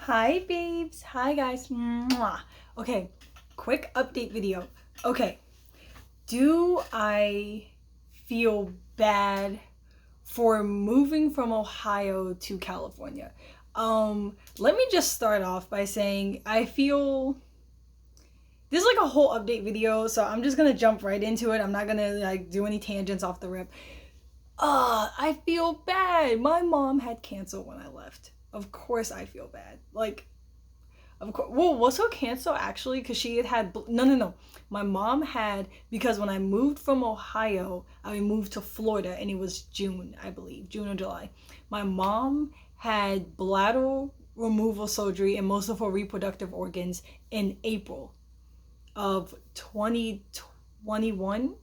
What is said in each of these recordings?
Hi babes, hi guys. Mwah. Okay, quick update video. Okay, do I feel bad for moving from Ohio to California? Let me just start off by saying I feel this is like a whole update video, so I'm just gonna jump right into it. I'm not gonna like do any tangents off the rip. I feel bad. My mom had cancer when I left. Of course I feel bad. Like, of course. Well, was her cancer actually? Because she had no. My mom had, because when I moved from Ohio, I moved to Florida, and it was June, I believe, June or July. My mom had bladder removal surgery and most of her reproductive organs in April of 2021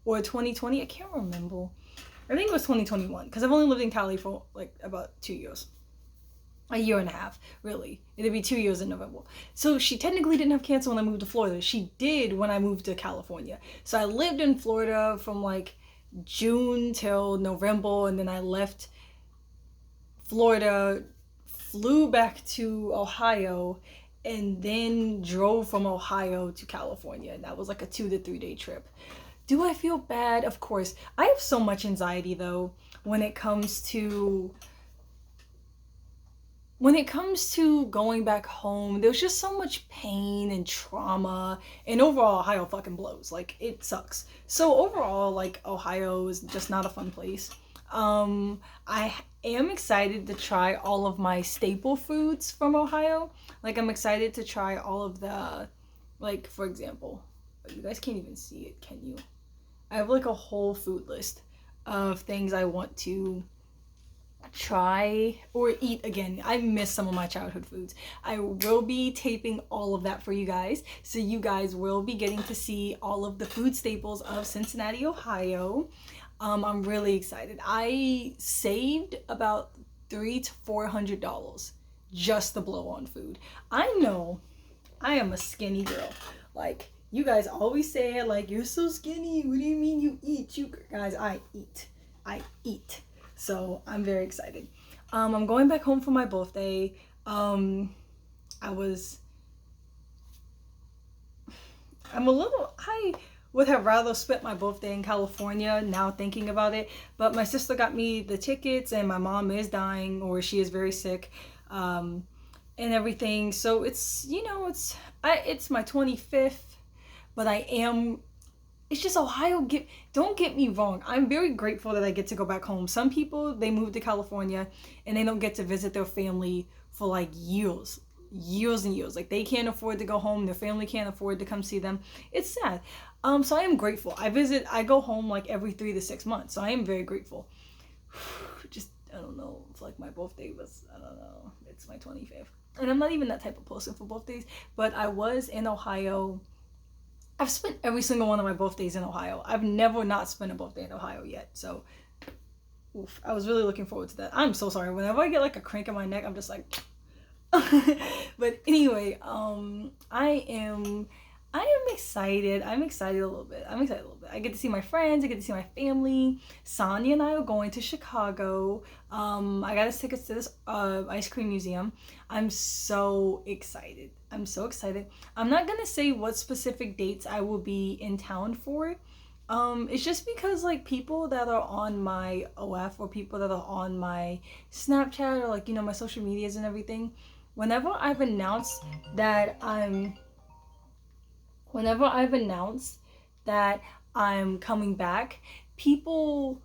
or 2020. I can't remember. I think it was 2021 because I've only lived in Cali for like about 2 years. A year and a half, really. It'd be 2 years in November. So she technically didn't have cancer when I moved to Florida. She did when I moved to California. So I lived in Florida from like June till November, and then I left Florida, flew back to Ohio, and then drove from Ohio to California. And that was like a 2 to 3 day trip. Do I feel bad? Of course. I have so much anxiety though when it comes to going back home. There's just so much pain and trauma, and overall Ohio fucking blows. Like, it sucks. So overall, like, Ohio is just not a fun place. I am excited to try all of my staple foods from Ohio. Like, I'm excited to try all of the, like, for example, you guys can't even see it, can you? I have like a whole food list of things I want to try or eat again. I miss some of my childhood foods. I will be taping all of that for you guys. So you guys will be getting to see all of the food staples of Cincinnati, Ohio. I'm really excited. I saved about $300 to $400 just to blow on food. I know I am a skinny girl. Like, you guys always say it, like, you're so skinny. What do you mean you eat? You guys, I eat. I eat. So I'm very excited. I'm going back home for my birthday. I was. I would have rather spent my birthday in California now thinking about it, but my sister got me the tickets, and my mom is dying, or she is very sick, and everything. So it's my 25th, but I am. It's just Ohio. Don't get me wrong. I'm very grateful that I get to go back home. Some people, they move to California and they don't get to visit their family for like years and years. Like, they can't afford to go home. Their family can't afford to come see them. It's sad. So I am grateful. I go home like every 3 to 6 months. So I am very grateful. Just, I don't know. It's like my birthday was, I don't know. It's my 25th. And I'm not even that type of person for birthdays. But I was in Ohio. I've spent every single one of my birthdays in Ohio. I've never not spent a birthday in Ohio yet. So, oof, I was really looking forward to that. I'm so sorry. Whenever I get like a crank in my neck, I'm just like. But anyway, I am excited. I'm excited a little bit. I get to see my friends. I get to see my family. Sonia and I are going to Chicago. I got us tickets to this ice cream museum. I'm so excited. I'm not gonna say what specific dates I will be in town for. It's just because, like, people that are on my OF or people that are on my Snapchat or, like, my social medias and everything, whenever I've announced that I'm coming back, people,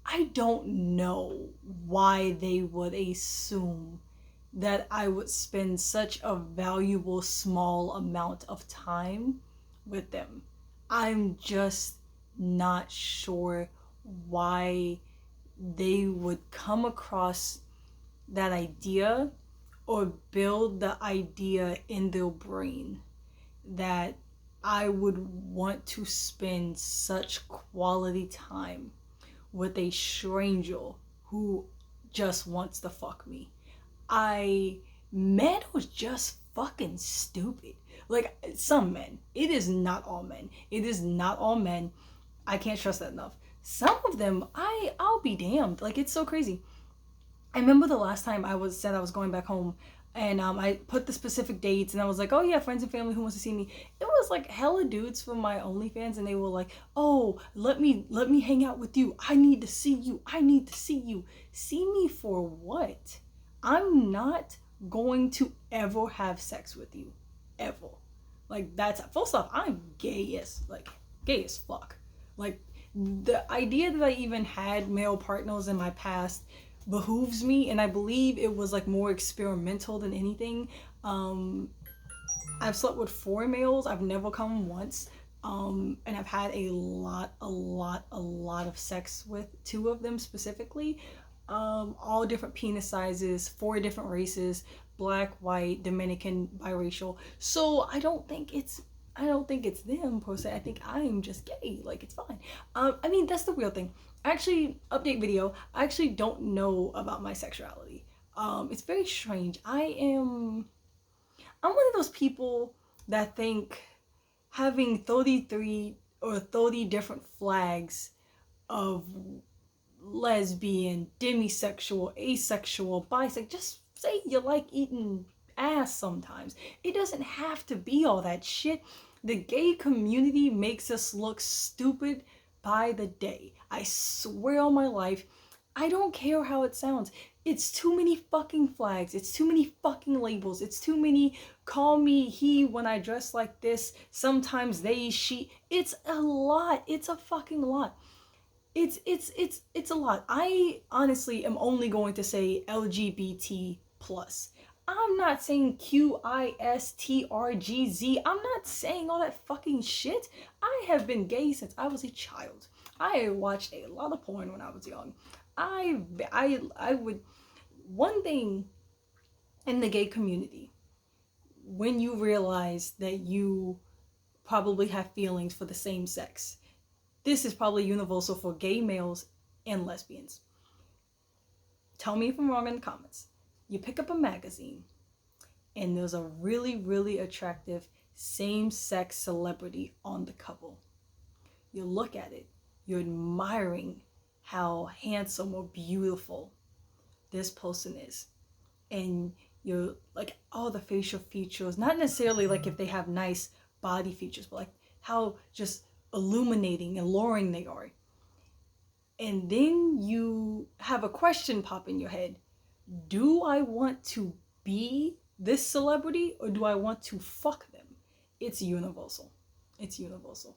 I don't know why they would assume that I would spend such a valuable small amount of time with them. I'm just not sure why they would come across that idea or build the idea in their brain that I would want to spend such quality time with a stranger who just wants to fuck me. Men was just fucking stupid. Like, some men. It is not all men. I can't stress that enough. Some of them, I'll be damned. Like, it's so crazy. I remember the last time said I was going back home, and I put the specific dates, and I was like, oh yeah, friends and family who wants to see me. It was like hella dudes from my OnlyFans, and they were like, oh, let me hang out with you. I need to see you. I need to see you. See me for what? I'm not going to ever have sex with you, ever. Like, that's first off, I'm gay as fuck. Like, the idea that I even had male partners in my past behooves me, and I believe it was like more experimental than anything. I've slept with 4 males. I've never come once. And I've had a lot of sex with 2 of them specifically. All different penis sizes, 4 different races, black, white, Dominican, biracial. So I don't think it's them per se. I think I'm just gay. Like, it's fine. I mean, that's the real thing. Actually, update video. I actually don't know about my sexuality. It's very strange. I'm one of those people that think having 33 or 30 different flags of lesbian, demisexual, asexual, bisexual, just say you like eating ass sometimes. It doesn't have to be all that shit. The gay community makes us look stupid by the day. I swear on my life, I don't care how it sounds. It's too many fucking flags. It's too many fucking labels. It's too many call me he when I dress like this. Sometimes they, she. It's a lot. It's a fucking lot. It's a lot. I honestly am only going to say LGBT plus. I'm not saying QISTRGZ. I'm not saying all that fucking shit. I have been gay since I was a child. I watched a lot of porn when I was young. I would, one thing in the gay community, when you realize that you probably have feelings for the same sex, this is probably universal for gay males and lesbians. Tell me if I'm wrong in the comments. You pick up a magazine and there's a really attractive same-sex celebrity on the cover. You look at it, you're admiring how handsome or beautiful this person is. And you're like, all the facial features, not necessarily like if they have nice body features, but like how just illuminating and alluring they are. And then you have a question pop in your head. Do I want to be this celebrity or do I want to fuck them? It's universal. It's universal.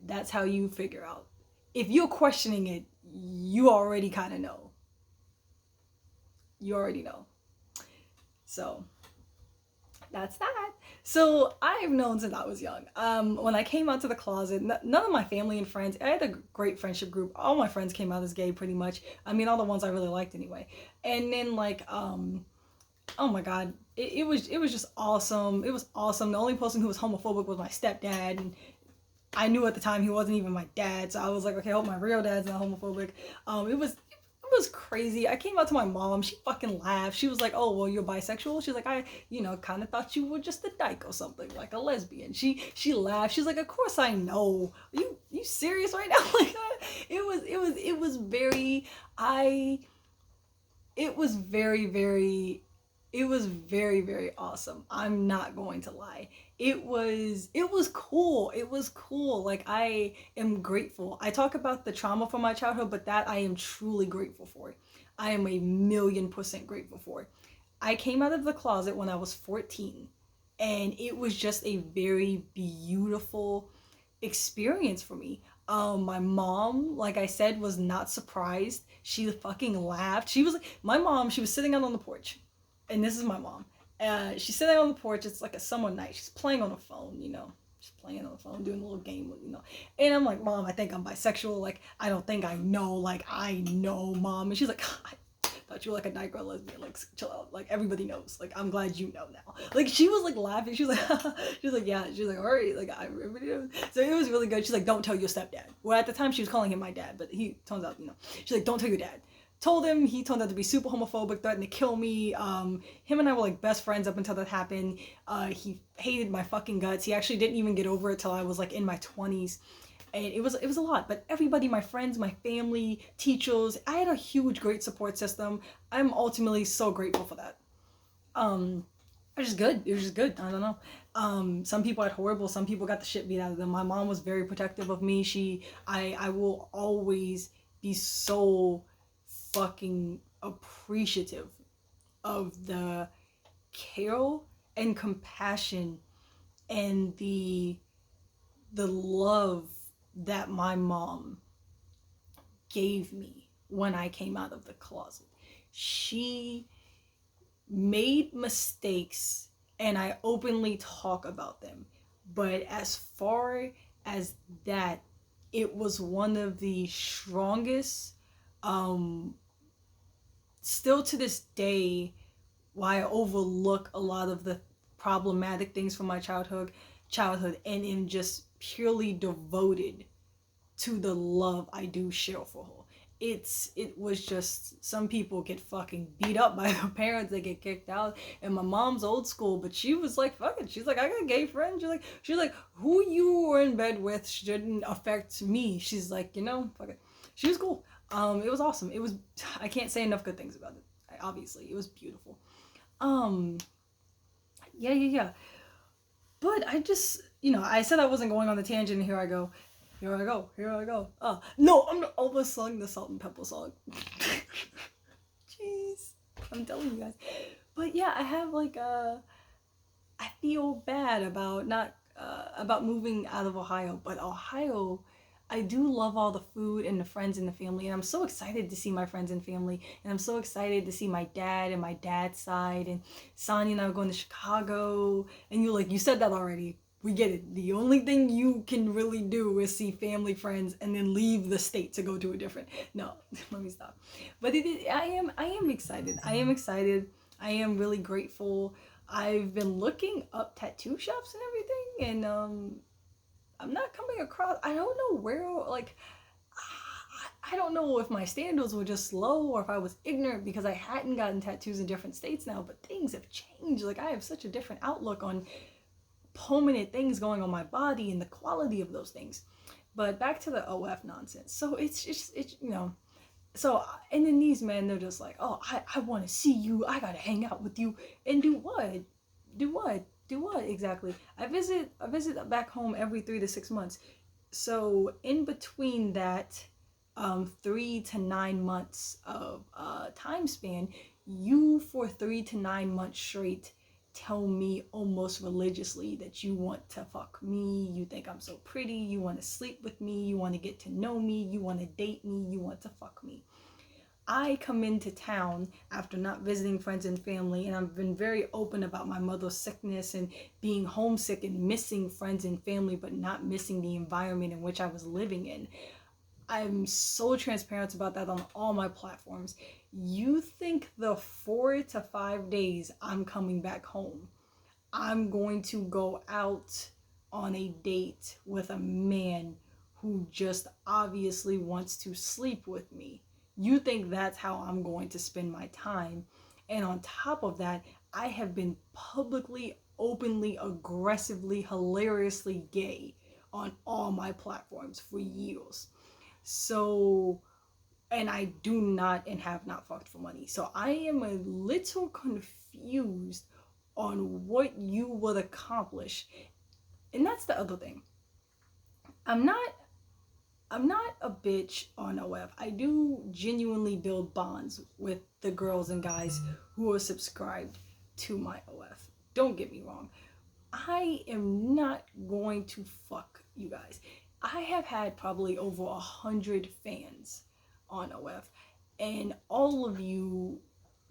That's how you figure out. If you're questioning it, you already kind of know. You already know. So that's that. So I've known since I was young. When I came out to the closet, none of my family and friends, I had a great friendship group. All my friends came out as gay pretty much. I mean, all the ones I really liked anyway. And then like, oh my God, it was just awesome. It was awesome. The only person who was homophobic was my stepdad. And I knew at the time he wasn't even my dad. So I was like, okay, I hope my real dad's not homophobic. It was crazy. I came out to my mom. She fucking laughed. She was like, oh, well, you're bisexual? She's like, I kind of thought you were just a dyke or something, like a lesbian. She laughed. She's like, of course I know. You serious right now? Like, it was very awesome. I'm not going to lie. It was cool. It was cool. Like, I am grateful. I talk about the trauma from my childhood, but that I am truly grateful for. I am 1,000,000% grateful for. I came out of the closet when I was 14, and it was just a very beautiful experience for me. My mom, like I said, was not surprised. She fucking laughed. She was sitting out on the porch. And this is my mom. She's sitting on the porch. It's like a summer night. She's playing on the phone, She's playing on the phone, doing a little game, And I'm like, Mom, I think I'm bisexual. Like, I don't think I know. Like, I know, Mom. And she's like, I thought you were like a dyke or a lesbian. Like, chill out. Like, everybody knows. Like, I'm glad you know now. Like, she was like laughing. She was like, yeah. She was like, all right. Like, everybody knows. So it was really good. She's like, don't tell your stepdad. Well, at the time she was calling him my dad, but he turns out, She's like, don't tell your dad. Told him, he turned out to be super homophobic, threatened to kill me. Him and I were like best friends up until that happened. He hated my fucking guts. He actually didn't even get over it till I was like in my 20s. And it was a lot, but everybody, my friends, my family, teachers, I had a huge, great support system. I'm ultimately so grateful for that. It was just good. It was just good. I don't know. Some people had horrible. Some people got the shit beat out of them. My mom was very protective of me. I will always be so fucking appreciative of the care and compassion and the love that my mom gave me when I came out of the closet. She made mistakes and I openly talk about them. But as far as that, it was one of the strongest, still to this day, why I overlook a lot of the problematic things from my childhood and am just purely devoted to the love I do share for her. It was just, some people get fucking beat up by their parents, they get kicked out, and my mom's old school, but she was like, fuck it, she's like, I got gay friends. She's like who you were in bed with shouldn't affect me. She's like, fuck it. She was cool. It was awesome. I can't say enough good things about it. Obviously it was beautiful. Yeah. But I just, I said I wasn't going on the tangent, and here I go. Oh, no, I'm not almost sung the Salt and Pepper song. Jeez, I'm telling you guys. But yeah, I have I feel bad about not, about moving out of Ohio, but Ohio, I do love all the food and the friends and the family, and I'm so excited to see my friends and family, and I'm so excited to see my dad and my dad's side, and Sonia and I are going to Chicago, and you said that already. We get it. The only thing you can really do is see family, friends, and then leave the state to go to a different. No, let me stop. But I am excited. I am excited. I am really grateful. I've been looking up tattoo shops and everything, and I'm not coming across. I don't know where. I don't know if my standards were just low or if I was ignorant because I hadn't gotten tattoos in different states now. But things have changed. I have such a different outlook on permanent things going on my body and the quality of those things. But back to the OF nonsense. So it's so, and then these men, they're just like, oh, I want to see you, I gotta hang out with you. And do what exactly? I visit back home every 3 to 6 months. So in between that 3 to 9 months of time span, you for 3 to 9 months straight tell me almost religiously that you want to fuck me, you think I'm so pretty, you want to sleep with me, you want to get to know me, you want to date me, you want to fuck me. I come into town after not visiting friends and family, and I've been very open about my mother's sickness and being homesick and missing friends and family, but not missing the environment in which I was living in. I'm so transparent about that on all my platforms. You think the 4 to 5 days I'm coming back home, I'm going to go out on a date with a man who just obviously wants to sleep with me? You think that's how I'm going to spend my time? And on top of that, I have been publicly, openly, aggressively, hilariously gay on all my platforms for years. So, and I do not and have not fucked for money. So I am a little confused on what you would accomplish. And that's the other thing. I'm not a bitch on OF. I do genuinely build bonds with the girls and guys who are subscribed to my OF. Don't get me wrong. I am not going to fuck you guys. I have had probably over 100 fans on OF, and all of you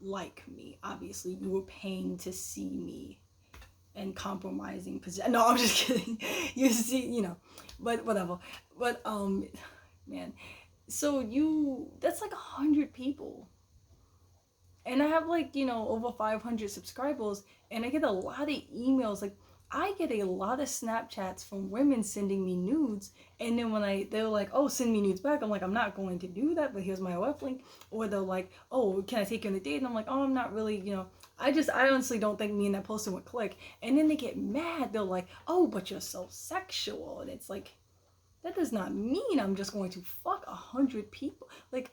like me. Obviously, you were paying to see me and compromising position. No, I'm just kidding. You see, but whatever. But man, so that's like 100 people, and I have over 500 subscribers, and I get a lot of emails. I get a lot of Snapchats from women sending me nudes, and then they're like, oh, send me nudes back. I'm like, I'm not going to do that, but here's my OF link. Or they're like, oh, can I take you on a date? And I'm like, oh, I'm not really, I honestly don't think me and that person would click. And then they get mad. They're like, oh, but you're so sexual. And it's like, that does not mean I'm just going to fuck 100 people. Like,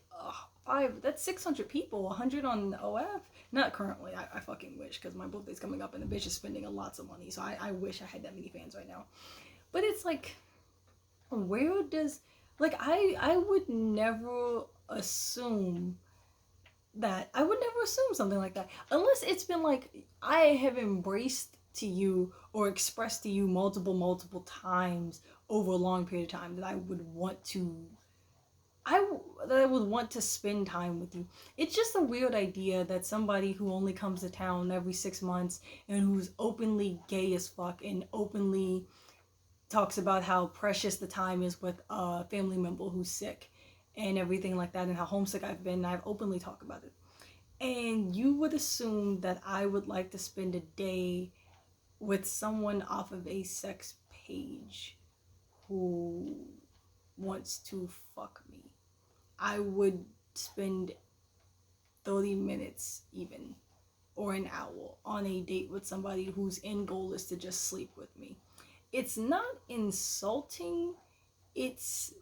that's 600 people, 100 on OF. Not currently, I fucking wish, because my birthday's coming up and the bitch is spending lots of money, so I wish I had that many fans right now. But it's like, where does, like, I would never assume that, I would never assume something like that, unless it's been like, I have embraced to you or expressed to you multiple times over a long period of time that I would want to, that I would want to spend time with you. It's just a weird idea that somebody who only comes to town every 6 months and who's openly gay as fuck and openly talks about how precious the time is with a family member who's sick and everything like that, and how homesick I've been, and I've openly talked about it. And you would assume that I would like to spend a day with someone off of a sex page who wants to fuck me. I would spend 30 minutes even, or an hour, on a date with somebody whose end goal is to just sleep with me. It's not insulting. It's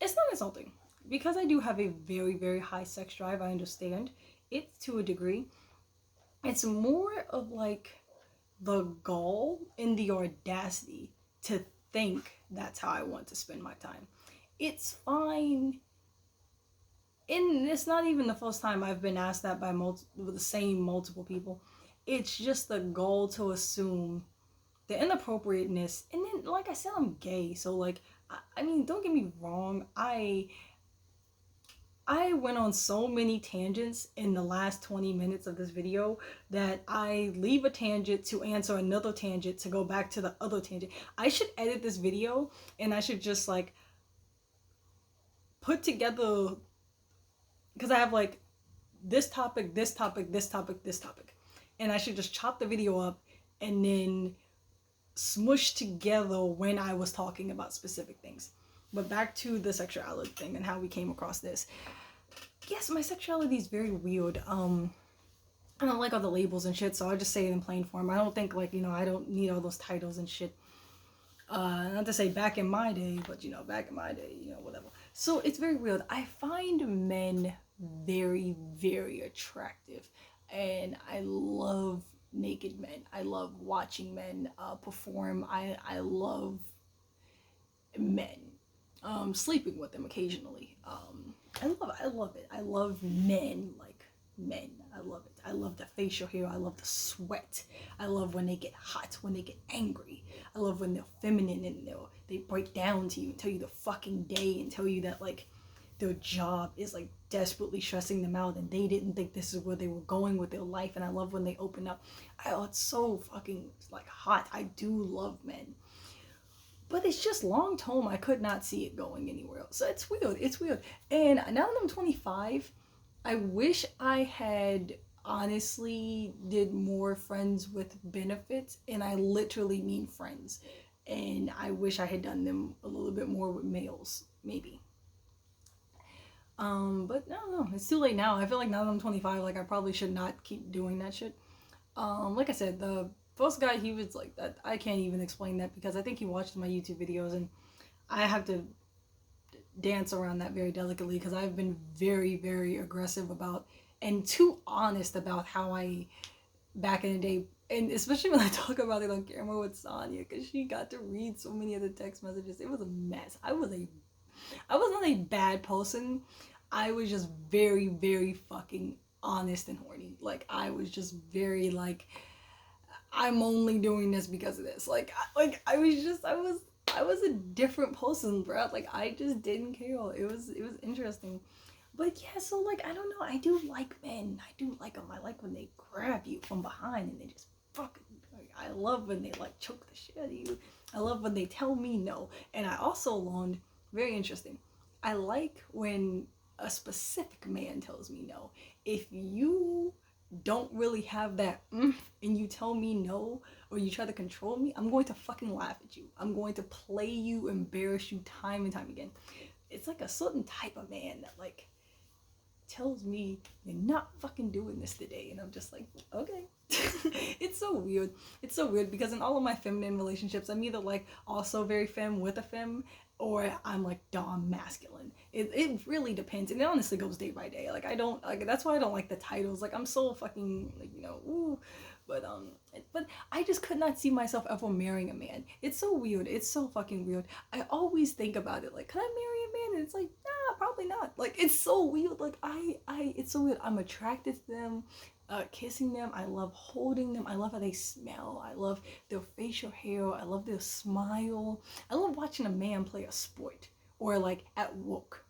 not insulting, because I do have a very high sex drive. I understand it to a degree. It's more of like the gall and the audacity to think that's how I want to spend my time. It's fine. And it's not even the first time I've been asked that by the same multiple people. It's just the goal to assume the inappropriateness. And then, like I said, I'm gay, so like, I mean, don't get me wrong, I went on so many tangents in the last 20 minutes of this video that I leave a tangent to answer another tangent to go back to the other tangent. I should edit this video and I should just like put together, because I have like this topic, this topic, this topic, this topic, and I should just chop the video up and then smush together when I was talking about specific things. But back to the sexuality thing and how we came across this. Yes, my sexuality is very weird. I don't like all the labels and shit, so I just say it in plain form. I don't think, like, you know, I don't need all those titles and shit. Not to say back in my day, but, you know, back in my day, you know, whatever. So it's very weird. I find men very attractive, and I love naked men. I love watching men perform. I love men. Sleeping with them occasionally. I love it. I love men, like men. I love it. I love the facial hair. I love the sweat. I love when they get hot, when they get angry. I love when they're feminine and they break down to you and tell you the fucking day and tell you that, like, their job is like desperately stressing them out and they didn't think this is where they were going with their life. And I love when they open up. It's so fucking like hot. I do love men. But it's just long term, I could not see it going anywhere else. So it's weird. It's weird. And now that I'm 25, I wish I had honestly did more friends with benefits. And I literally mean friends. And I wish I had done them a little bit more with males, maybe. But no, it's too late now. I feel like now that I'm 25, like, I probably should not keep doing that shit. Like I said, the first guy, he was like that. I can't even explain that because I think he watched my YouTube videos, and I have to dance around that very delicately because I've been very aggressive about and too honest about how I, back in the day, and especially when I talk about it on camera with Sonia, because she got to read so many of the text messages. It was a mess. I was not a bad person. I was just very fucking honest and horny. Like, I was just very like, I'm only doing this because of this. I was a different person, bro. Like, I just didn't care. It was interesting. But yeah, so like, I don't know. I do like men. I do like them. I like when they grab you from behind and they just fucking, like, I love when they like choke the shit out of you. I love when they tell me no. And I also learned, very interesting, I like when a specific man tells me no. If you don't really have that and you tell me no, or you try to control me, I'm going to fucking laugh at you. I'm going to play you, embarrass you time and time again. It's like a certain type of man that like tells me you're not fucking doing this today, and I'm just like, okay. It's so weird. It's so weird because in all of my feminine relationships, I'm either like also very femme with a femme, or I'm like dom masculine. It really depends, and it honestly goes day by day. Like I don't like, that's why I don't like the titles. Like I'm so fucking like, ooh, but but I just could not see myself ever marrying a man. It's so weird. It's so fucking weird. I always think about it like, could I marry a man? And it's like, nah, probably not. Like it's so weird. Like it's so weird. I'm attracted to them. Kissing them, I love holding them, I love how they smell, I love their facial hair, I love their smile, I love watching a man play a sport, or like at work,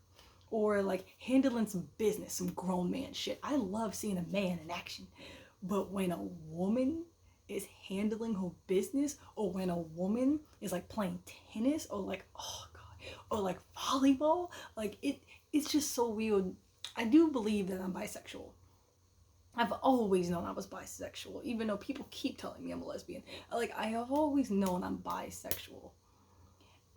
or like handling some business, some grown man shit. I love seeing a man in action. But when a woman is handling her business, or when a woman is like playing tennis, or like, oh god, or like volleyball, like it's just so weird. I do believe that I'm bisexual. I've always known I was bisexual, even though people keep telling me I'm a lesbian. Like I have always known I'm bisexual.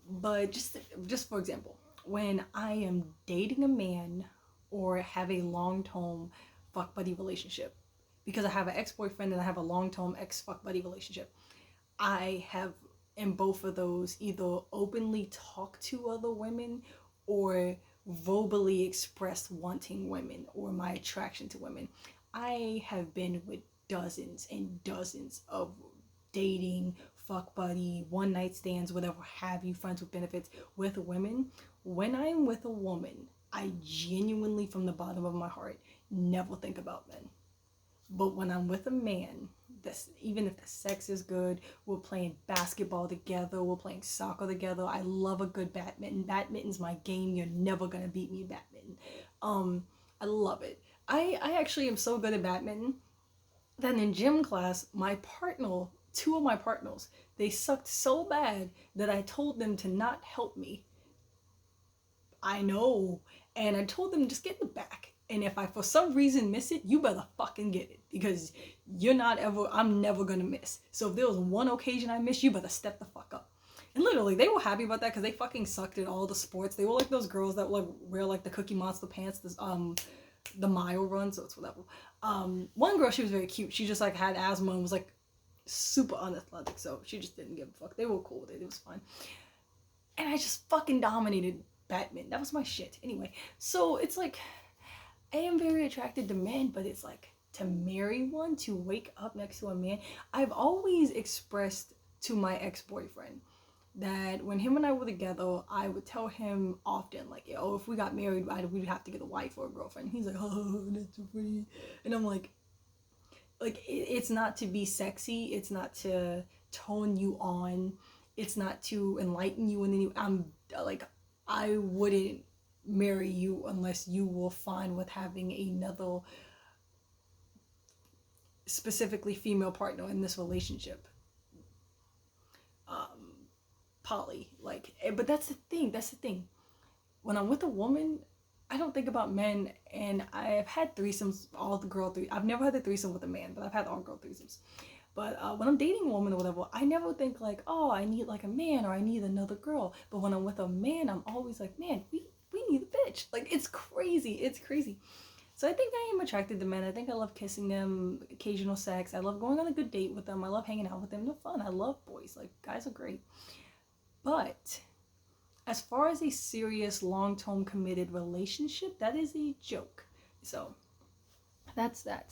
But just for example, when I am dating a man or have a long-term fuck buddy relationship, because I have an ex-boyfriend and I have a long-term ex-fuck buddy relationship, I have in both of those either openly talked to other women or verbally expressed wanting women or my attraction to women. I have been with dozens and dozens of dating, fuck buddy, one night stands, whatever have you, friends with benefits with women. When I am with a woman, I genuinely, from the bottom of my heart, never think about men. But when I'm with a man, this, even if the sex is good, we're playing basketball together, we're playing soccer together. I love a good badminton. Badminton's my game. You're never gonna beat me at badminton. I love it. I actually am so good at badminton that in gym class, two of my partners, they sucked so bad that I told them to not help me. I know. And I told them just get in the back. And if I for some reason miss it, you better fucking get it. Because I'm never gonna miss. So if there was one occasion I missed, you better step the fuck up. And literally, they were happy about that because they fucking sucked at all the sports. They were like those girls that like wear like the Cookie Monster pants, the mile run, so it's whatever. One girl, she was very cute. She just like had asthma and was like super unathletic, so she just didn't give a fuck. They were cool with it. It was fine. And I just fucking dominated badminton. That was my shit. Anyway, so it's like I am very attracted to men, but it's like to marry one, to wake up next to a man. I've always expressed to my ex-boyfriend that when him and I were together, I would tell him often, like, oh, if we got married, we'd have to get a wife or a girlfriend. He's like, oh, that's so pretty. And I'm like, it's not to be sexy. It's not to tone you on. It's not to enlighten you. And then I'm like, I wouldn't marry you unless you were fine with having another specifically female partner in this relationship. Poly, like, but that's the thing. When I'm with a woman, I don't think about men, and I've had threesomes, I've never had a threesome with a man, but I've had all girl threesomes. But when I'm dating a woman or whatever, I never think like, oh, I need like a man or I need another girl. But when I'm with a man, I'm always like, man, we need a bitch. Like, it's crazy. So I think I am attracted to men. I think I love kissing them, occasional sex. I love going on a good date with them. I love hanging out with them. They're fun. I love boys. Like, guys are great. But as far as a serious, long-term, committed relationship, that is a joke. So that's that.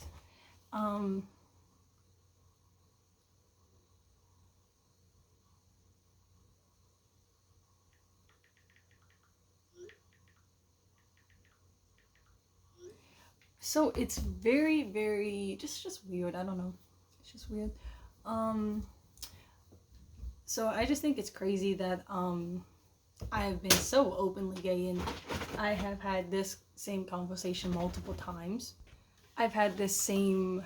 So it's very, very just weird. I don't know. It's just weird. So I just think it's crazy that I've been so openly gay, and I have had this same conversation multiple times. I've had this same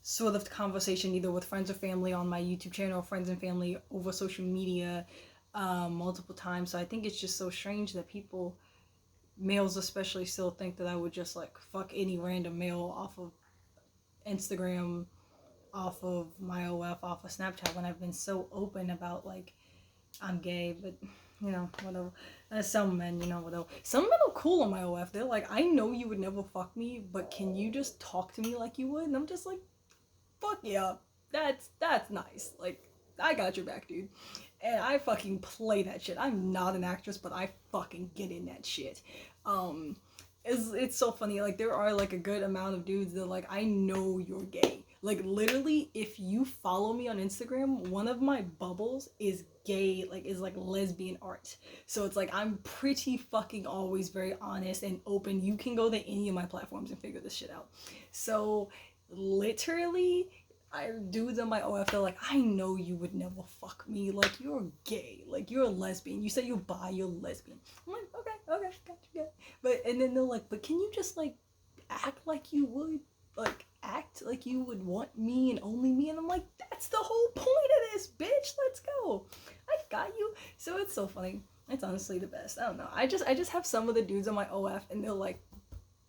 sort of conversation either with friends or family on my YouTube channel, or friends and family over social media, multiple times. So I think it's just so strange that people, males especially, still think that I would just like fuck any random male off of Instagram, off of my OF, off of Snapchat, when I've been so open about like I'm gay. But whatever. Some men, whatever. Some men are cool on my OF. They're like, I know you would never fuck me, but can you just talk to me like you would? And I'm just like, fuck yeah, that's nice. Like, I got your back, dude. and I fucking play that shit. I'm not an actress, but I fucking get in that shit. It's so funny. Like, there are like a good amount of dudes that like, I know you're gay. Like, literally, if you follow me on Instagram, one of my bubbles is gay, like, is like lesbian art. So it's like, I'm pretty fucking always very honest and open. You can go to any of my platforms and figure this shit out. So literally, dudes on my OF, they're like, I know you would never fuck me. Like, you're gay. Like, you're a lesbian. You say you're bi, you're lesbian. I'm like, okay, gotcha. But, and then they're like, but can you just, like, act like you would? Like, act like you would want me and only me? And I'm like, that's the whole point of this, bitch. Let's go. I got you. So it's so funny. It's honestly the best. I don't know. I just have some of the dudes on my OF, and they're like,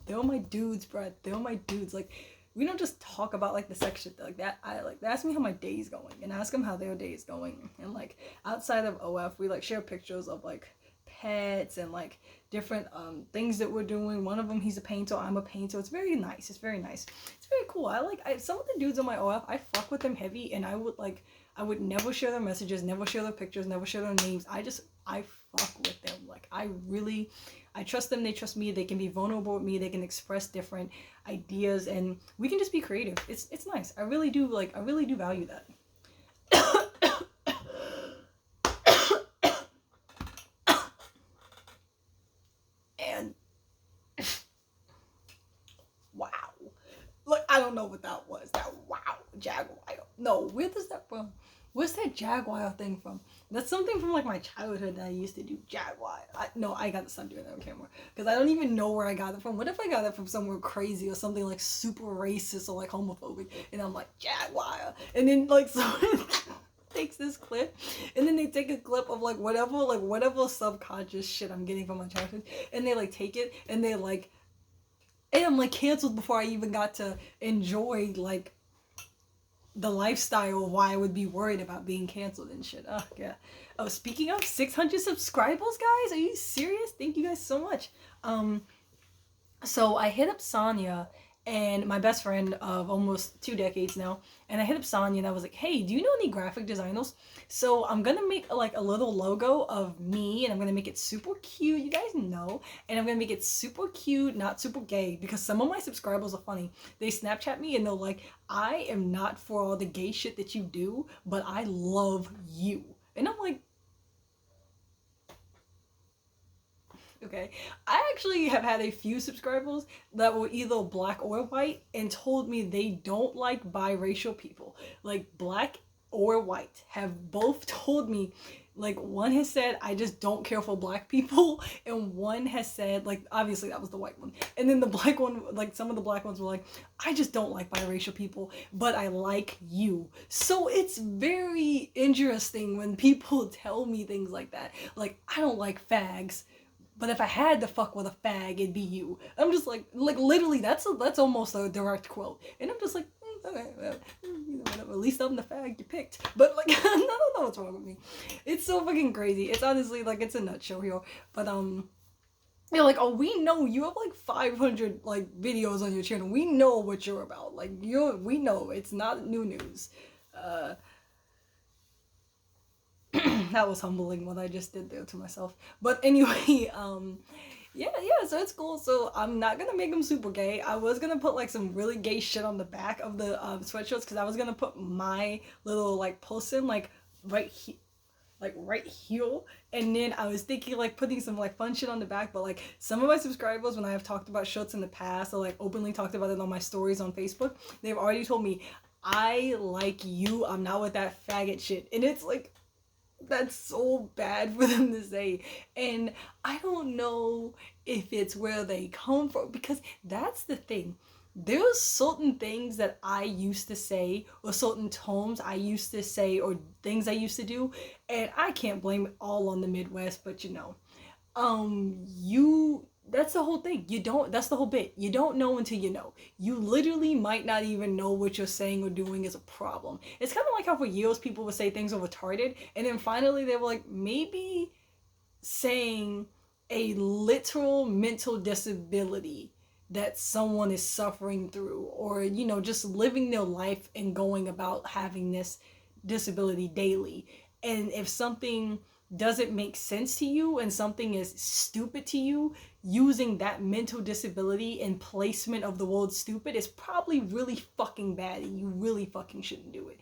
they're my dudes, bro. They're my dudes. Like, we don't just talk about like the sex shit like that. They ask me how my day's going and ask them how their day is going. And like outside of OF, we like share pictures of like pets and like different things that we're doing. One of them, he's a painter, I'm a painter. It's very nice. It's very cool. Some of the dudes on my OF, I fuck with them heavy, and I would never share their messages, never share their pictures, never share their names. I fuck with them. Like, I trust them, they trust me, they can be vulnerable with me, they can express different ideas, and we can just be creative. It's nice. I really do value that. And wow. Like, I don't know what that was. That wow, Jaguar. No, where does that from? Where's that Jaguar thing from? That's something from like my childhood that I used to do. Jaguar. I gotta stop doing that on camera, because I don't even know where I got it from. What if I got it from somewhere crazy or something like super racist or like homophobic, and I'm like, Jaguar, and then like someone takes this clip, and then they take a clip of like whatever subconscious shit I'm getting from my childhood, and they like take it, and they like, and I'm like canceled before I even got to enjoy like the lifestyle of why I would be worried about being canceled and shit. Oh, yeah. Oh, speaking of 600 subscribers, guys, are you serious? Thank you guys so much. So I hit up Sonia, and my best friend of almost 2 decades now, and I hit up Sonia, and I was like, hey, do you know any graphic designers? So I'm gonna make like a little logo of me, and I'm gonna make it super cute, you guys know, and I'm gonna make it super cute, not super gay, because some of my subscribers are funny. They Snapchat me and they're like, I am not for all the gay shit that you do, but I love you. And I'm like, okay. I actually have had a few subscribers that were either black or white and told me they don't like biracial people. Like, black or white have both told me, like, one has said, I just don't care for black people, and one has said, like, obviously that was the white one, and then the black one, like, some of the black ones were like, I just don't like biracial people, but I like you. So it's very interesting when people tell me things like that. Like, I don't like fags, but if I had to fuck with a fag, it'd be you. I'm just like literally, that's almost a direct quote. And I'm just like, okay, well, whatever. At least I'm the fag you picked. But like, I don't know what's wrong with me. It's so fucking crazy. It's honestly like, it's a nut show here. But you're like, oh, we know you have like 500 like videos on your channel. We know what you're about. Like, we know it's not new news. That was humbling what I just did there to myself. But anyway, yeah, so it's cool. So I'm not gonna make them super gay. I was gonna put like some really gay shit on the back of the sweatshirts, because I was gonna put my little like person like right here, and then I was thinking like putting some like fun shit on the back. But like some of my subscribers, when I have talked about shirts in the past or like openly talked about it on my stories on Facebook, they've already told me, I like you, I'm not with that faggot shit. And it's like, that's so bad for them to say, and I don't know if it's where they come from, because that's the thing. There's certain things that I used to say, or certain tones I used to say, or things I used to do, and I can't blame it all on the Midwest, but you know, that's the whole thing. That's the whole bit. You don't know until you know. You literally might not even know what you're saying or doing is a problem. It's kind of like how for years people would say things are retarded, and then finally they were like, maybe saying a literal mental disability that someone is suffering through, or, you know, just living their life and going about having this disability daily, And if something doesn't make sense to you and something is stupid to you, using that mental disability and placement of the word stupid is probably really fucking bad, and you really fucking shouldn't do it.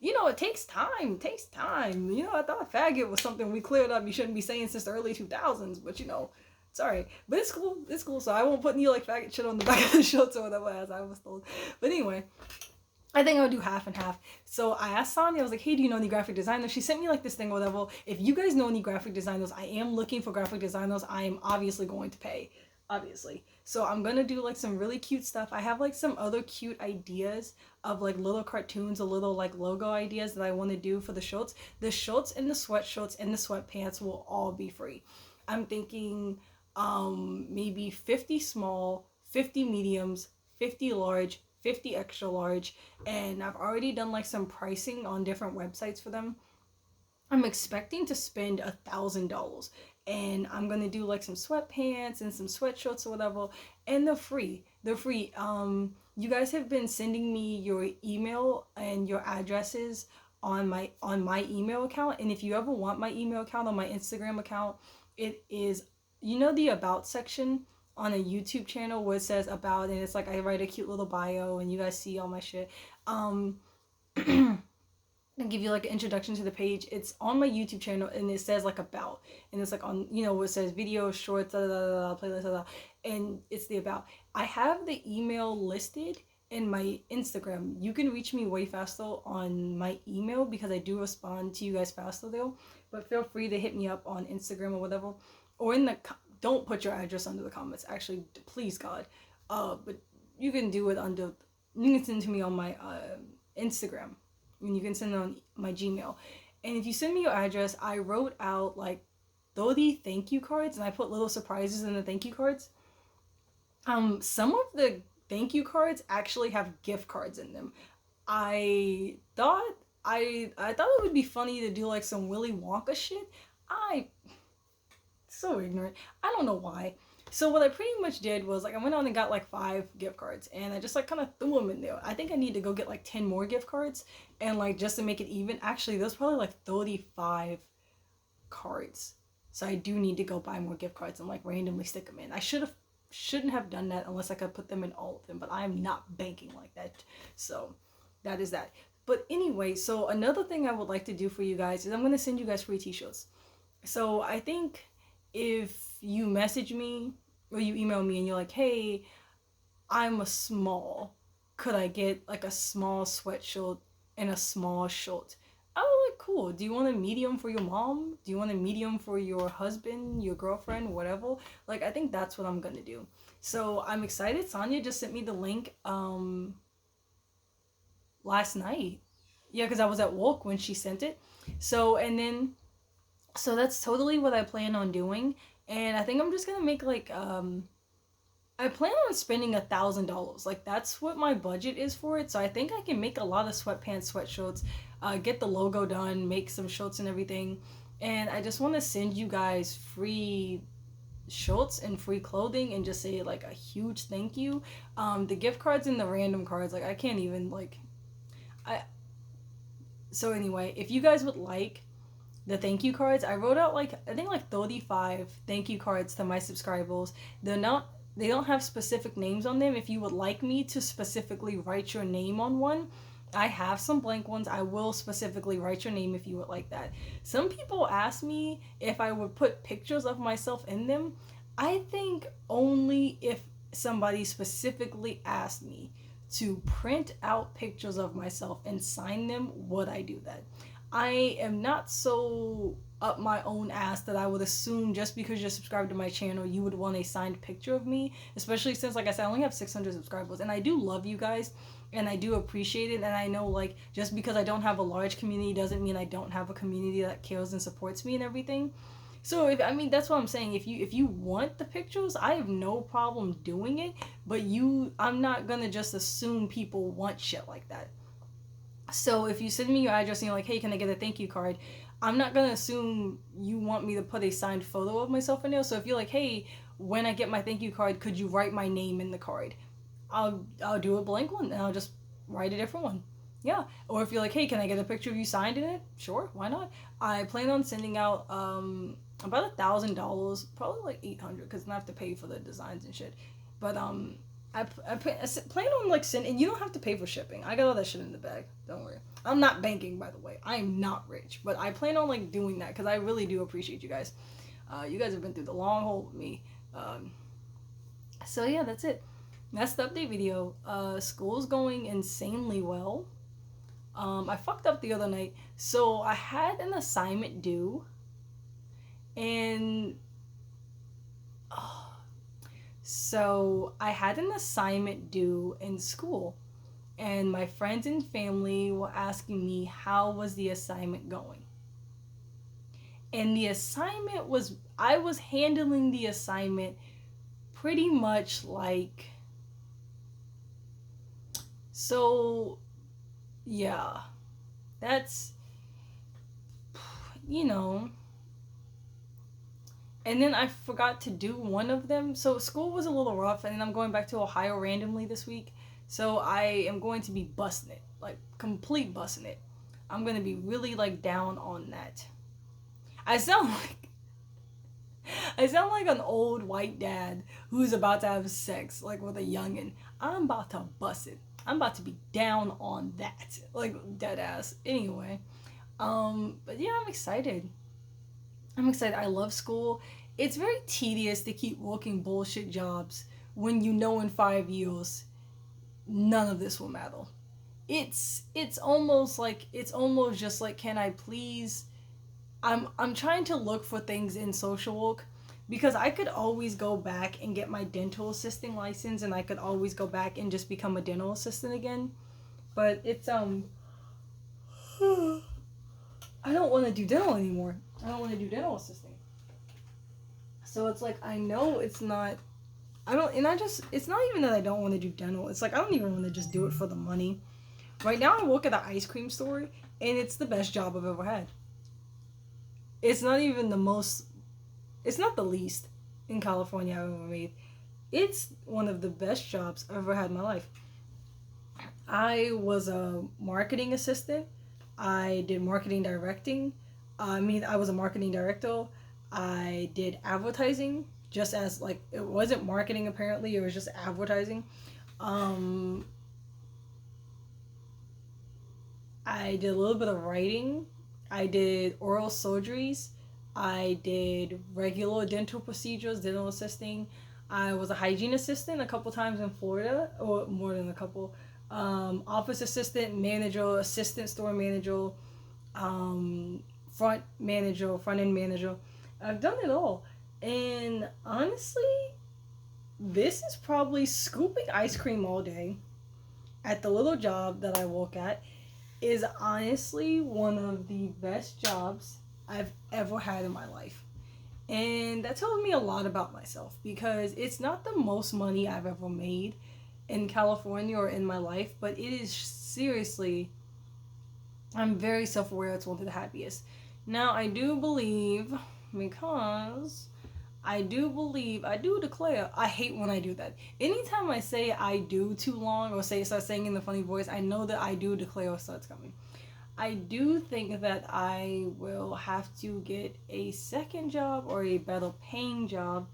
You know, it takes time. It takes time. You know, I thought faggot was something we cleared up you shouldn't be saying since the early 2000s, but you know, it's alright. But it's cool. It's cool. So I won't put any like faggot shit on the back of the shirts or whatever, as I was told. But anyway, I think I'll do half and half. So I asked Sonia, I was like, hey, do you know any graphic designers? She sent me like this thing or whatever. If you guys know any graphic designers, I am looking for graphic designers. I am obviously going to pay. Obviously. So I'm gonna do like some really cute stuff. I have like some other cute ideas of like little cartoons, a little like logo ideas that I want to do for the shirts. The shirts and the sweatshirts and the sweatpants will all be free. I'm thinking maybe 50 small, 50 mediums, 50 large, 50 extra large, and I've already done like some pricing on different websites for them. I'm expecting to spend $1,000, and I'm gonna do like some sweatpants and some sweatshirts or whatever, and they're free. They're free. You guys have been sending me your email and your addresses on my email account, and if you ever want my email account on my Instagram account, it is, you know, the about section on a YouTube channel where it says about, and it's like I write a cute little bio and you guys see all my shit. And give you like an introduction to the page. It's on my YouTube channel, and it says like about, and it's like on, you know, it says video, shorts, playlist, and it's the about. I have the email listed in my Instagram. You can reach me way faster on my email because I do respond to you guys faster there. But feel free to hit me up on Instagram or whatever, or in the don't put your address under the comments. Actually, please God, but you can do it under. You can send to me on my Instagram. And you can send it on my Gmail. And if you send me your address, I wrote out like 30 thank you cards, and I put little surprises in the thank you cards. Some of the thank you cards actually have gift cards in them. I thought it would be funny to do like some Willy Wonka shit. So ignorant. I don't know why. So what I pretty much did was like I went on and got like 5 gift cards, and I just like kind of threw them in there. I think I need to go get like 10 more gift cards, and like just to make it even. Actually, there's probably like 35 cards, so I do need to go buy more gift cards and like randomly stick them in. I shouldn't have done that unless I could put them in all of them, but I am not banking like that. So that is that. But anyway, so another thing I would like to do for you guys is I'm going to send you guys free t-shirts. So I think if you message me or you email me and you're like, hey, I'm a small, could I get like a small sweatshirt and a small shirt? I was like, cool. Do you want a medium for your mom? Do you want a medium for your husband, your girlfriend, whatever? Like, I think that's what I'm gonna do. So I'm excited. Sonia just sent me the link last night. Yeah, because I was at work when she sent it. So that's totally what I plan on doing. And I think I'm just gonna make like I plan on spending $1,000. Like that's what my budget is for it. So I think I can make a lot of sweatpants, sweatshirts, get the logo done, make some shirts and everything. And I just want to send you guys free shirts and free clothing and just say like a huge thank you. The gift cards and the random cards, like I can't even like so anyway, if you guys would like the thank you cards, I wrote out like I think like 35 thank you cards to my subscribers. They don't have specific names on them. If you would like me to specifically write your name on one, I have some blank ones. I will specifically write your name if you would like that. Some people ask me if I would put pictures of myself in them. I think only if somebody specifically asked me to print out pictures of myself and sign them would I do that. I am not so up my own ass that I would assume just because you're subscribed to my channel you would want a signed picture of me, especially since like I said I only have 600 subscribers, and I do love you guys and I do appreciate it, and I know like just because I don't have a large community doesn't mean I don't have a community that cares and supports me and everything. So that's what I'm saying. If you want the pictures, I have no problem doing it, but I'm not gonna just assume people want shit like that. So if you send me your address and you're like, hey, can I get a thank you card? I'm not gonna assume you want me to put a signed photo of myself in there. So if you're like, hey, when I get my thank you card, could you write my name in the card? I'll do a blank one and I'll just write a different one. Yeah. Or if you're like, hey, can I get a picture of you signed in it? Sure, why not? I plan on sending out about $1,000, probably like 800, because I have to pay for the designs and shit. But I plan on like sending, and you don't have to pay for shipping. I got all that shit in the bag. Don't worry. I'm not banking, by the way. I am not rich, but I plan on like doing that because I really do appreciate you guys. You guys have been through the long haul with me. So yeah, that's it. That's the update video. School's going insanely well. I fucked up the other night. So I had an assignment due, and so I had an assignment due in school, and my friends and family were asking me how was the assignment going. And the assignment was, I was handling the assignment pretty much like, so yeah, that's, you know. And then I forgot to do one of them. So school was a little rough, and then I'm going back to Ohio randomly this week. So I am going to be busting it, like complete busting it. I'm going to be really like down on that. I sound like I sound like an old white dad who's about to have sex, like with a youngin'. I'm about to bust it. I'm about to be down on that, like dead ass. Anyway, but yeah, I'm excited. I'm excited. I love school. It's very tedious to keep working bullshit jobs when you know in 5 years none of this will matter. It's almost just like, can I please, I'm trying to look for things in social work because I could always go back and get my dental assisting license, and I could always go back and just become a dental assistant again. But it's I don't want to do dental anymore. I don't want to do dental assisting. So it's like, I know it's not, I don't, and I just, it's not even that I don't want to do dental. It's like, I don't even want to just do it for the money. Right now I work at an ice cream store, and it's the best job I've ever had. It's not even the most, it's not the least in California I've ever made. It's one of the best jobs I've ever had in my life. I was a marketing assistant. I did marketing directing. I was a marketing director. I did advertising, just as like, it wasn't marketing apparently, it was just advertising. Um, I did a little bit of writing. I did oral surgeries. I did regular dental procedures, dental assisting. I was a hygiene assistant a couple times in Florida, or more than a couple. Office assistant, manager, assistant store manager, front manager, front end manager. I've done it all. And honestly, this is probably scooping ice cream all day at the little job that I work at is honestly one of the best jobs I've ever had in my life. And that tells me a lot about myself because it's not the most money I've ever made in California or in my life, but it is seriously, I'm very self-aware, it's one of the happiest. Now, I do believe, because I do declare, I hate when I do that. Anytime I say I do too long or start saying in the funny voice, I know that I do declare starts coming. I do think that I will have to get a second job or a better paying job,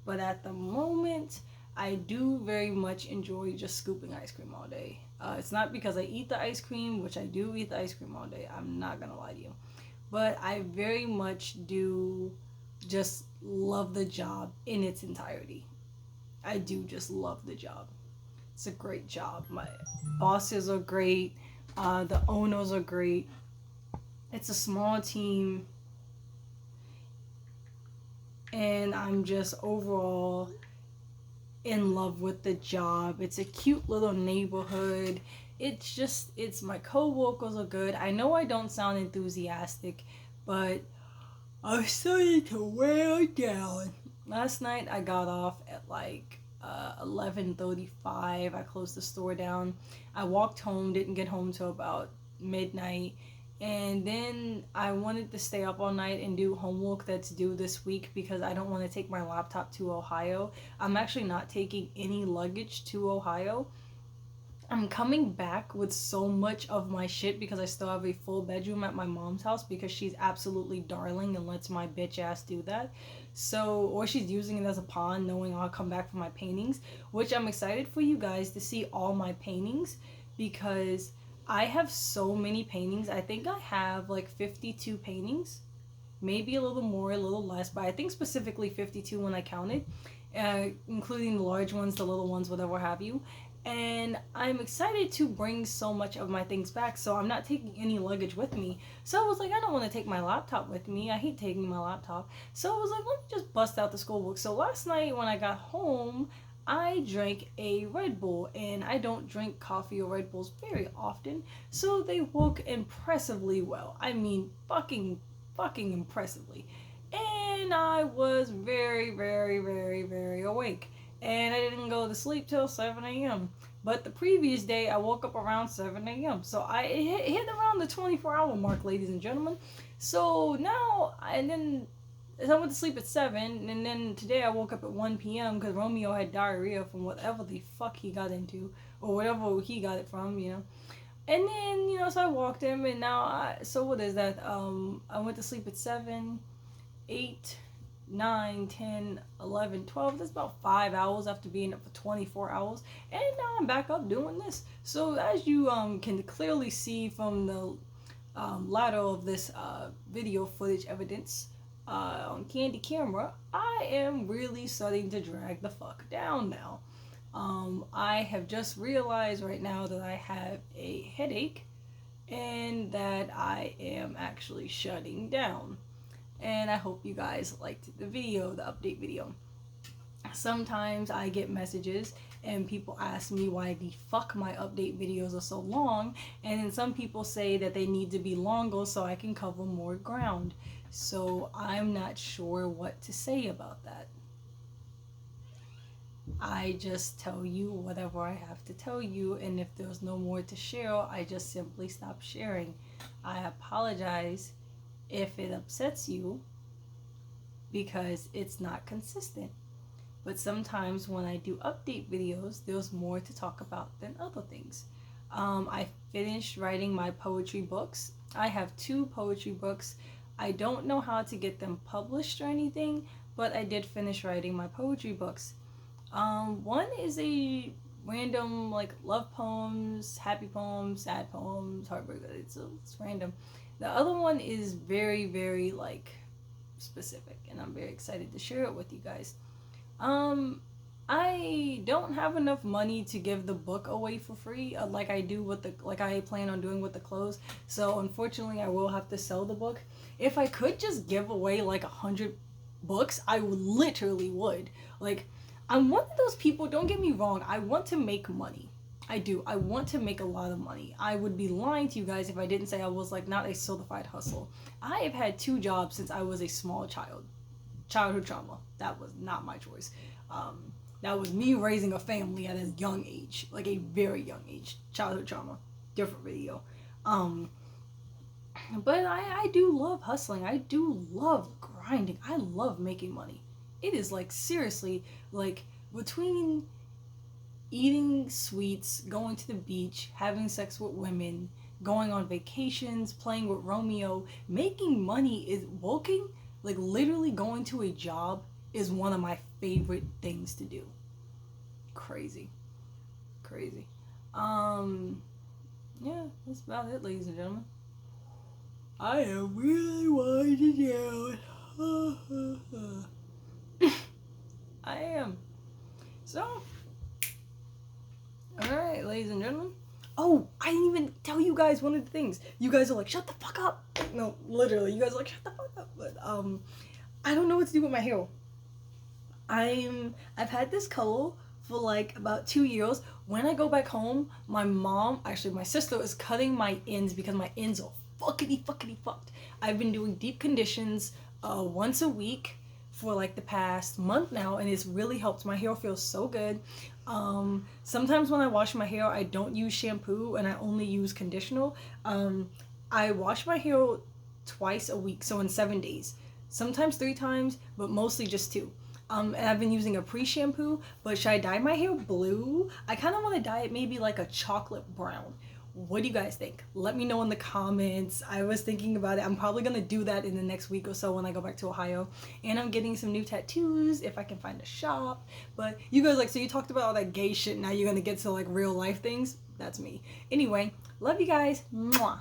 but at the moment, I do very much enjoy just scooping ice cream all day. It's not because I eat the ice cream, which I do eat the ice cream all day, I'm not gonna lie to you, but I very much do just love the job in its entirety. I do just love the job. It's a great job. My bosses are great. The owners are great. It's a small team. And I'm just overall in love with the job. It's a cute little neighborhood. It's my co-workers are good. I know I don't sound enthusiastic, but I'm starting to wear down. Last night I got off at like 11:35. I closed the store down. I walked home, didn't get home till about midnight. And then I wanted to stay up all night and do homework that's due this week because I don't want to take my laptop to Ohio. I'm actually not taking any luggage to Ohio. I'm coming back with so much of my shit because I still have a full bedroom at my mom's house because she's absolutely darling and lets my bitch ass do that. So, or she's using it as a pawn, knowing I'll come back for my paintings, which I'm excited for you guys to see all my paintings because I have so many paintings. I think I have like 52 paintings, maybe a little more, a little less, but I think specifically 52 when I counted, including the large ones, the little ones, whatever have you. And I'm excited to bring so much of my things back, so I'm not taking any luggage with me. So I was like, I don't want to take my laptop with me. I hate taking my laptop. So I was like, let me just bust out the school book. So last night when I got home, I drank a Red Bull, and I don't drink coffee or Red Bulls very often, so they work impressively well. I mean, fucking impressively. And I was very, very, very, very awake. And I didn't go to sleep till 7 a.m. But the previous day, I woke up around 7 a.m. So I hit around the 24-hour mark, ladies and gentlemen. So now, and then I went to sleep at 7, and then today I woke up at 1 p.m. because Romeo had diarrhea from whatever the fuck he got into, or whatever he got it from, you know. And then, you know, so I walked him, and now, so what is that? I went to sleep at 7, 8, 9, 10, 11, 12. That's about 5 hours after being up for 24 hours. And now I'm back up doing this. So as you can clearly see from the latter of this video footage evidence on Candy Camera, I am really starting to drag the fuck down now. I have just realized right now that I have a headache and that I am actually shutting down. And I hope you guys liked the video, the update video. Sometimes I get messages and people ask me why the fuck my update videos are so long, and then some people say that they need to be longer so I can cover more ground. So I'm not sure what to say about that. I just tell you whatever I have to tell you, and if there's no more to share, I just simply stop sharing. I apologize if it upsets you because it's not consistent. But sometimes when I do update videos, there's more to talk about than other things. I finished writing my poetry books. I have 2 poetry books. I don't know how to get them published or anything, but I did finish writing my poetry books. One is a random, like, love poems, happy poems, sad poems, heartbreak. It's random. The other one is very, very, like, specific, and I'm very excited to share it with you guys. I don't have enough money to give the book away for free, like I do with like I plan on doing with the clothes. So unfortunately, I will have to sell the book. If I could just give away like 100 books, I literally would. Like, I'm one of those people, don't get me wrong, I want to make money. I do. I want to make a lot of money. I would be lying to you guys if I didn't say I was like not a certified hustler. I have had 2 jobs since I was a small child. Childhood trauma. That was not my choice. That was me raising a family at a young age, like a very young age. Childhood trauma. Different video. But I do love hustling. I do love grinding. I love making money. It is like seriously, like between eating sweets, going to the beach, having sex with women, going on vacations, playing with Romeo, making money is working, like literally going to a job is one of my favorite things to do. Crazy. Yeah, that's about it, ladies and gentlemen. I am really winding down. I am. So, alright, ladies and gentlemen. Oh, I didn't even tell you guys one of the things. You guys are like, shut the fuck up. No, literally, you guys are like, shut the fuck up. But, I don't know what to do with my hair. I've had this color for like about 2 years. When I go back home, my sister is cutting my ends because my ends are fuckity fucked. I've been doing deep conditions once a week for like the past month now, and it's really helped. My hair feels so good. Sometimes when I wash my hair, I don't use shampoo and I only use conditioner. I wash my hair twice a week, so in 7 days. Sometimes 3 times, but mostly just 2. And I've been using a pre-shampoo, but should I dye my hair blue? I kind of want to dye it maybe like a chocolate brown. What do you guys think? Let me know in the comments. I was thinking about it. I'm probably gonna do that in the next week or so when I go back to Ohio. And I'm getting some new tattoos if I can find a shop. But you guys, like, so you talked about all that gay shit. Now you're gonna get to like real life things. That's me. Anyway, love you guys. Mwah.